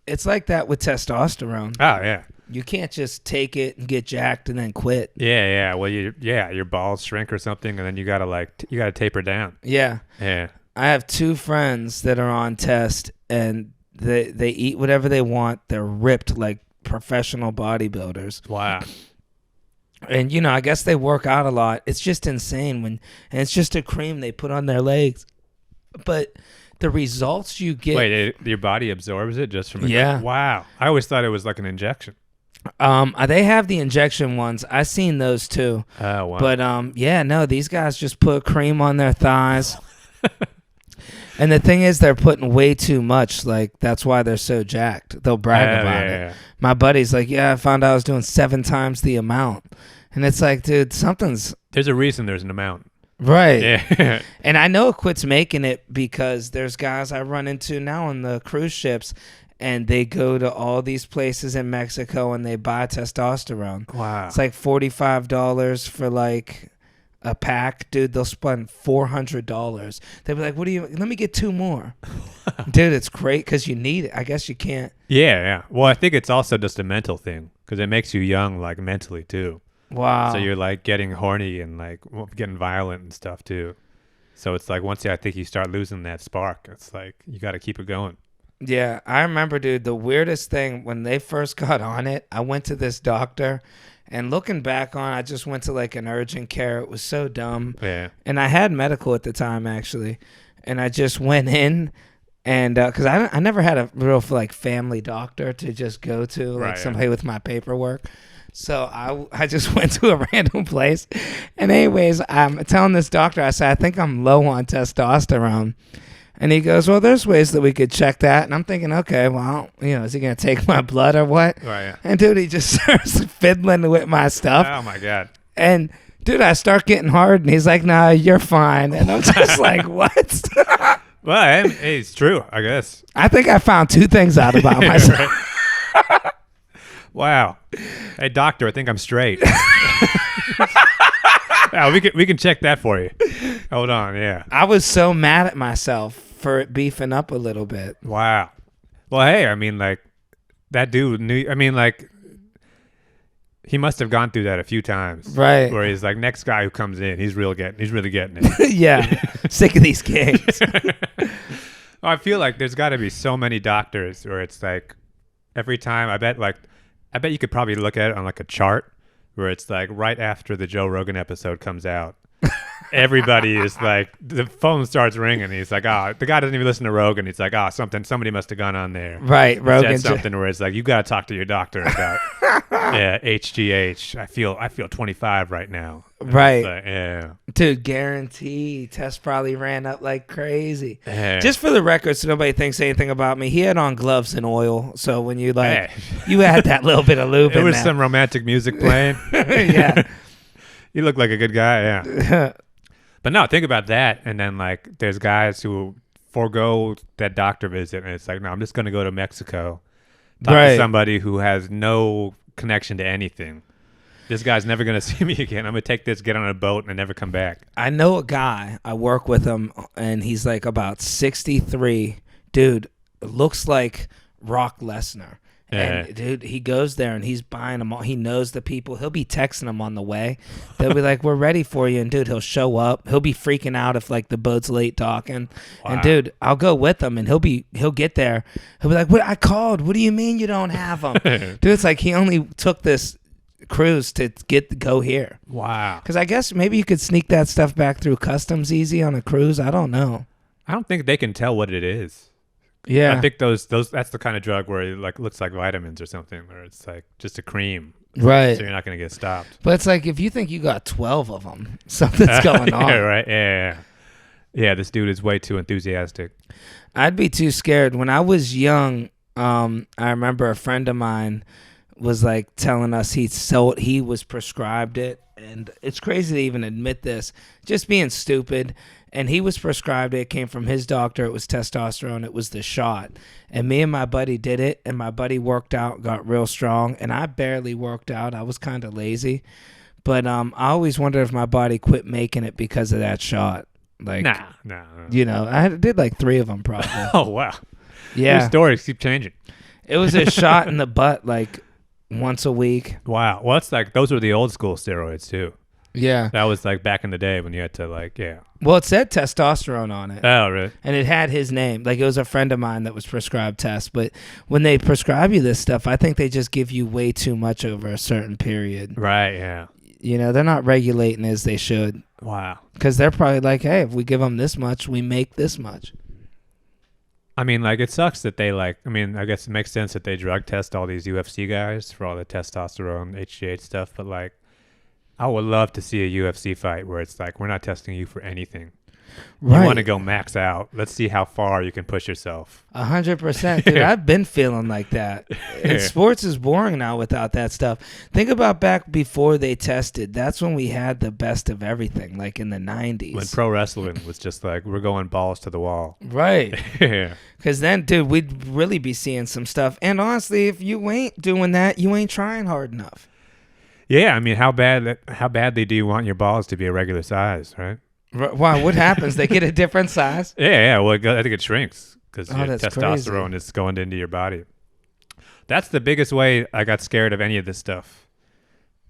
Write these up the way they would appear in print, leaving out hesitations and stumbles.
It's like that with testosterone. Oh yeah. You can't just take it and get jacked and then quit. Yeah. Well, your balls shrink or something, and then you gotta taper down. Yeah. Yeah. I have 2 friends that are on test, and they eat whatever they want. They're ripped like professional bodybuilders. Wow. And, I guess they work out a lot. It's just insane and it's just a cream they put on their legs. But the results you get. Wait, your body absorbs it just from Yeah. Wow. I always thought it was like an injection. They have the injection ones. I seen those too. Oh, wow. But these guys just put cream on their thighs. And the thing is, they're putting way too much. Like, that's why they're so jacked. They'll brag about it. Yeah. My buddy's like, I found out I was doing 7 times the amount. And it's like, dude, There's a reason there's an amount. Right. Yeah. And I know it quits making it because there's guys I run into now on the cruise ships, and they go to all these places in Mexico and they buy testosterone. Wow. It's like $45 for like a pack. Dude, they'll spend $400. They'll be like, let me get 2 more. Dude, it's great because you need it. I guess you can't. Yeah. Well, I think it's also just a mental thing because it makes you young, like mentally too. Wow. So you're like getting horny and like getting violent and stuff too. So it's like once I think you start losing that spark, it's like you got to keep it going. Yeah, I remember, dude, the weirdest thing when they first got on it, I went to this doctor, and looking back on, I just went to like an urgent care. It was so dumb. Yeah. And I had medical at the time, actually. And I just went in, and because I never had a real like family doctor to just go to, like somebody with my paperwork. So I just went to a random place. And anyways, I'm telling this doctor, I said, I think I'm low on testosterone. And he goes, well, there's ways that we could check that. And I'm thinking, okay, well, is he going to take my blood or what? Right. Yeah. And, dude, he just starts fiddling with my stuff. Oh, my God. And, dude, I start getting hard. And he's like, no, you're fine. And I'm just like, what? Well, hey, it's true, I guess. I think I found 2 things out about myself. Wow. Hey, doctor, I think I'm straight. Wow, we can check that for you. Hold on, yeah. I was so mad at myself for it beefing up a little bit. Wow. Well, hey, I mean, like, that dude knew, I mean, like, he must have gone through that a few times. Right. Where he's like, next guy who comes in, he's really getting it. Yeah. Sick of these games. I feel like there's got to be so many doctors where it's like, every time, I bet you could probably look at it on like a chart where it's like right after the Joe Rogan episode comes out. Everybody is like, the phone starts ringing. He's like, the guy doesn't even listen to Rogan. He's like, somebody must have gone on there. Right, Rogan. Said something where it's like, you got to talk to your doctor about, HGH. I feel 25 right now. And right. like, yeah. Dude, guarantee test probably ran up like crazy. Yeah. Just for the record, so nobody thinks anything about me, he had on gloves and oil. So when you you had that little bit of lube in there was there. some romantic music playing. Yeah. You look like a good guy, yeah. But no, think about that. And then, like, there's guys who forego that doctor visit, and it's like, no, I'm just going to go to Mexico, talk to somebody who has no connection to anything. This guy's never going to see me again. I'm going to take this, get on a boat, and never come back. I know a guy. I work with him, and he's like about 63. Dude, looks like Brock Lesnar. And dude, he goes there and he's buying them all. He knows the people. He'll be texting them on the way. They'll be like, "We're ready for you." And dude, he'll show up. He'll be freaking out if like the boat's late docking. Wow. And dude, I'll go with him, and he'll get there. He'll be like, "What? I called. What do you mean you don't have them?" Dude, it's like he only took this cruise to go here. Wow. Because I guess maybe you could sneak that stuff back through customs easy on a cruise. I don't know. I don't think they can tell what it is. Yeah, I think those that's the kind of drug where it like looks like vitamins or something, where it's like just a cream, right? So you're not gonna get stopped. But it's like if you think you got 12 of them, something's going on. Yeah, right. Yeah. This dude is way too enthusiastic. I'd be too scared. When I was young, I remember a friend of mine was like telling us he was prescribed it, and it's crazy to even admit this, just being stupid. And he was prescribed it. It came from his doctor. It was testosterone. It was the shot. And me and my buddy did it. And my buddy worked out, got real strong. And I barely worked out. I was kind of lazy. But I always wondered if my body quit making it because of that shot. Like, no. I did like 3 of them probably. Oh, wow. Yeah. Your stories keep changing. It was a shot in the butt like once a week. Wow. Well, it's like those were the old school steroids too. Yeah. That was like back in the day when you had to Well, it said testosterone on it. Oh, really? And it had his name. Like, it was a friend of mine that was prescribed test. But when they prescribe you this stuff, I think they just give you way too much over a certain period. Right, yeah. You know, they're not regulating as they should. Wow. Because they're probably like, hey, if we give them this much, we make this much. I mean, like, it sucks that they, like, I mean, I guess it makes sense that they drug test all these UFC guys for all the testosterone, HGH stuff, but, like, I would love to see a UFC fight where it's like, we're not testing you for anything. Right. You want to go max out. Let's see how far you can push yourself. 100%. Dude, I've been feeling like that. And sports is boring now without that stuff. Think about back before they tested. That's when we had the best of everything, like in the 90s. When pro wrestling was just like, we're going balls to the wall. Right. Yeah. Because then, dude, we'd really be seeing some stuff. And honestly, if you ain't doing that, you ain't trying hard enough. Yeah, I mean, how badly do you want your balls to be a regular size, right? Why? What happens? They get a different size? Yeah. Well, I think it shrinks because your that's testosterone crazy. is going into your body. That's the biggest way I got scared of any of this stuff.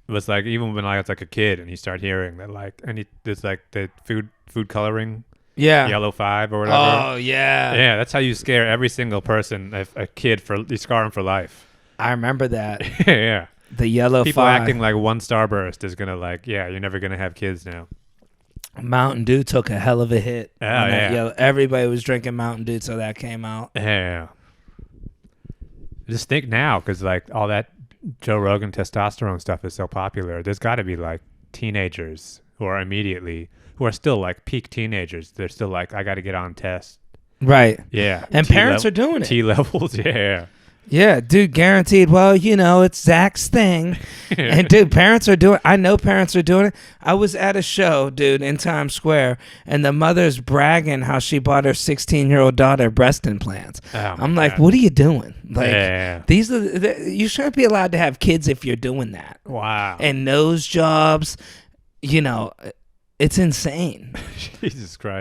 It was like even when I was like a kid, and you start hearing that like there's like the food coloring, yellow 5 or whatever. Oh yeah. Yeah, that's how you scare every single person, a kid you scar them for life. I remember that. Yeah. The yellow People 5. acting like one starburst is gonna you're never gonna have kids now. Mountain Dew took a hell of a hit. Oh, yeah. Everybody was drinking Mountain Dew, so that came out. Yeah. Just think now, because like all that Joe Rogan testosterone stuff is so popular. There's got to be like teenagers who are still like peak teenagers. They're still like, I got to get on test. Right. Yeah. And parents are doing it. T levels. Yeah. Yeah, dude, guaranteed. Well, it's Zach's thing. And, dude, I know parents are doing it. I was at a show, dude, in Times Square, and the mother's bragging how she bought her 16-year-old daughter breast implants. Oh, I'm like, God. what are you doing? Like, Yeah. you shouldn't be allowed to have kids if you're doing that. Wow. And nose jobs, it's insane. Jesus Christ.